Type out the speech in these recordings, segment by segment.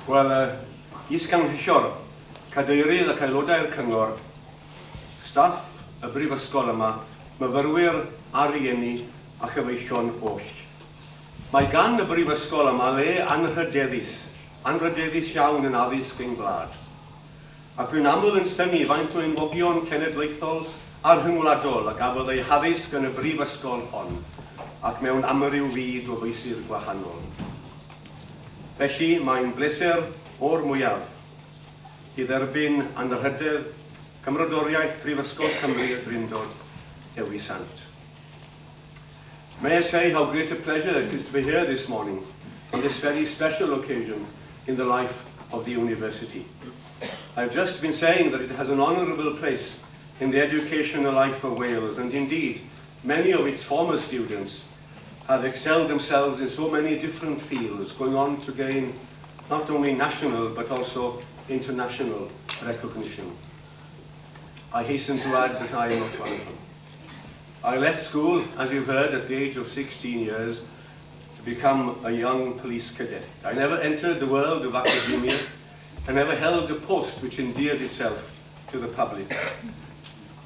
Wel, is-ganghellor, cadeirydd ac aelodau'r cyngor, staff y brifysgol yma, myfyrwyr a rieni a chyfeillion oll. Mae gan y brifysgol yma le anrhydeddus iawn yn addysg ein gwlad. Ac rwy'n aml yn stymu faint o enwogion cenedlaethol a rhyngwladol a gafodd ei haddysg yn y brifysgol hon, ac mewn amryw fyd o feysydd gwahanol. Felly mae'n bleser o'r mwyaf i dderbyn anrhydedd Cymrodoriaeth Brifysgol Cymru y Drindod, Dewi Sant. May I say how great a pleasure it is to be here this morning on this very special occasion in the life of the university. I've just been saying that it has an honourable place in the educational life of Wales, and indeed many of its former students have excelled themselves in so many different fields, going on to gain not only national but also international recognition. I hasten to add that I am not one of them. I left school, as you've heard, at the age of 16 years to become a young police cadet. I never entered the world of academia. I never held a post which endeared itself to the public.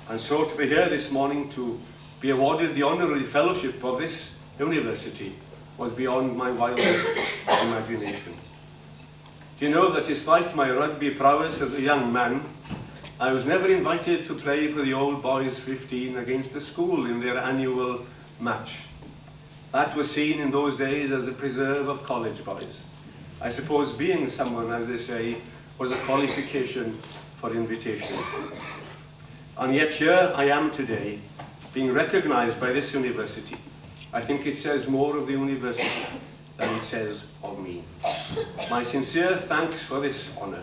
And so to be here this morning to be awarded the honorary fellowship of this university was beyond my wildest imagination. Do you know that despite my rugby prowess as a young man, I was never invited to play for the Old Boys 15 against the school in their annual match. That was seen in those days as a preserve of college boys. I suppose being someone, as they say, was a qualification for invitation. And yet here I am today, being recognized by this university. I think it says more of the university than it says of me. My sincere thanks for this honor.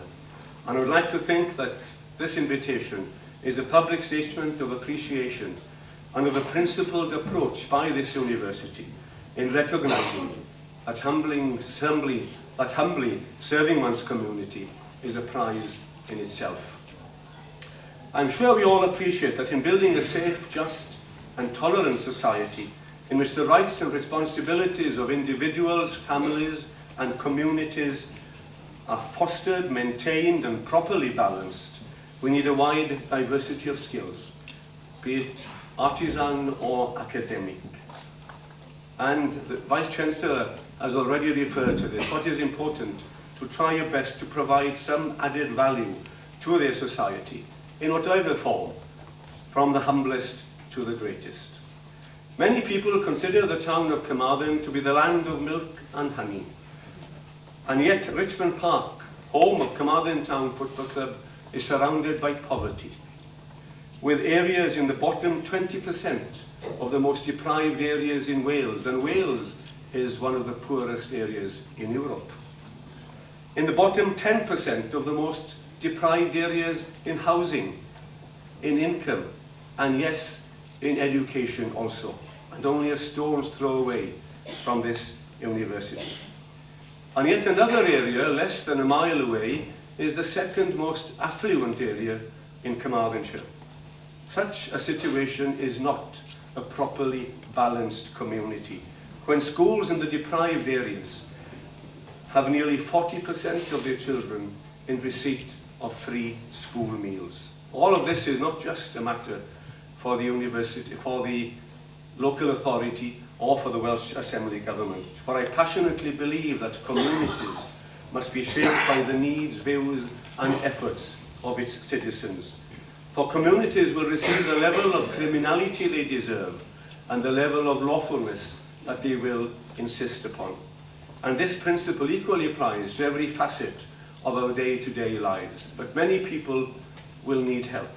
And I would like to think that this invitation is a public statement of appreciation and of a principled approach by this university in recognizing that humbly serving one's community is a prize in itself. I'm sure we all appreciate that in building a safe, just and tolerant society in which the rights and responsibilities of individuals, families and communities are fostered, maintained and properly balanced, we need a wide diversity of skills, be it artisan or academic. And the Vice-Chancellor has already referred to this. What is important? To try your best to provide some added value to their society, in whatever form, from the humblest to the greatest. Many people consider the town of Carmarthen to be the land of milk and honey. And yet Richmond Park, home of Carmarthen Town Football Club, is surrounded by poverty, with areas in the bottom 20% of the most deprived areas in Wales, and Wales is one of the poorest areas in Europe. In the bottom 10% of the most deprived areas in housing, in income, and yes, in education also, and only a stone's throw away from this university. And yet another area, less than a mile away, is the second most affluent area in Carmarthenshire. Such a situation is not a properly balanced community, when schools in the deprived areas have nearly 40% of their children in receipt of free school meals. All of this is not just a matter for the university, for the local authority, or for the Welsh Assembly Government, for I passionately believe that communities must be shaped by the needs, views and efforts of its citizens. For communities will receive the level of criminality they deserve and the level of lawfulness that they will insist upon. And this principle equally applies to every facet of our day-to-day lives. But many people will need help.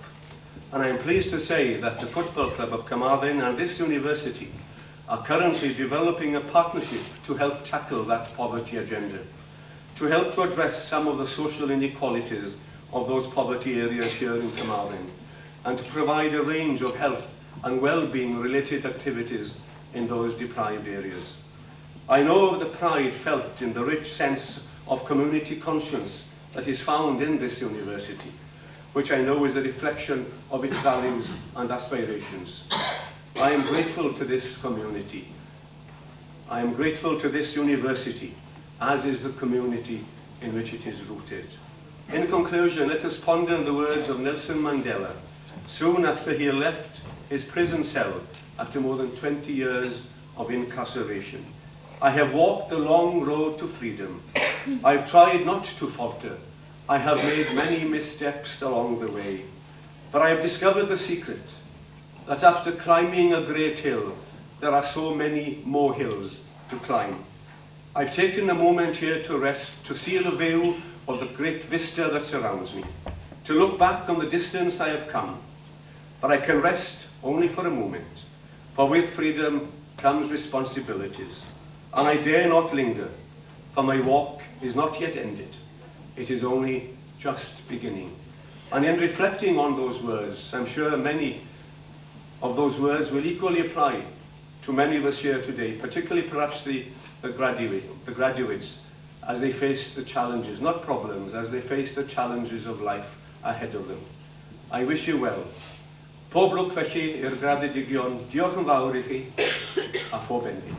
And I am pleased to say that the Football Club of Carmarthen and this university are currently developing a partnership to help tackle that poverty agenda, to help to address some of the social inequalities of those poverty areas here in Carmarthen, and to provide a range of health and well-being related activities in those deprived areas. I know of the pride felt in the rich sense of community conscience that is found in this university, which I know is a reflection of its values and aspirations. I am grateful to this community. I am grateful to this university as is the community in which it is rooted. In conclusion, let us ponder the words of Nelson Mandela, soon after he left his prison cell after more than 20 years of incarceration. I have walked the long road to freedom. I've tried not to falter. I have made many missteps along the way. But I have discovered the secret, that after climbing a great hill, there are so many more hills to climb. I've taken a moment here to rest, to see the view of the great vista that surrounds me, to look back on the distance I have come. But I can rest only for a moment, for with freedom comes responsibilities, and I dare not linger, for my walk is not yet ended. It is only just beginning. And in reflecting on those words, I'm sure many of those words will equally apply to many of us here today, particularly perhaps the graduates, as they face the challenges, not problems, as they face the challenges of life ahead of them. I wish you well. Pob lwc felly i'r graddedigion. Diolch yn fawr i chi, a phob enwi.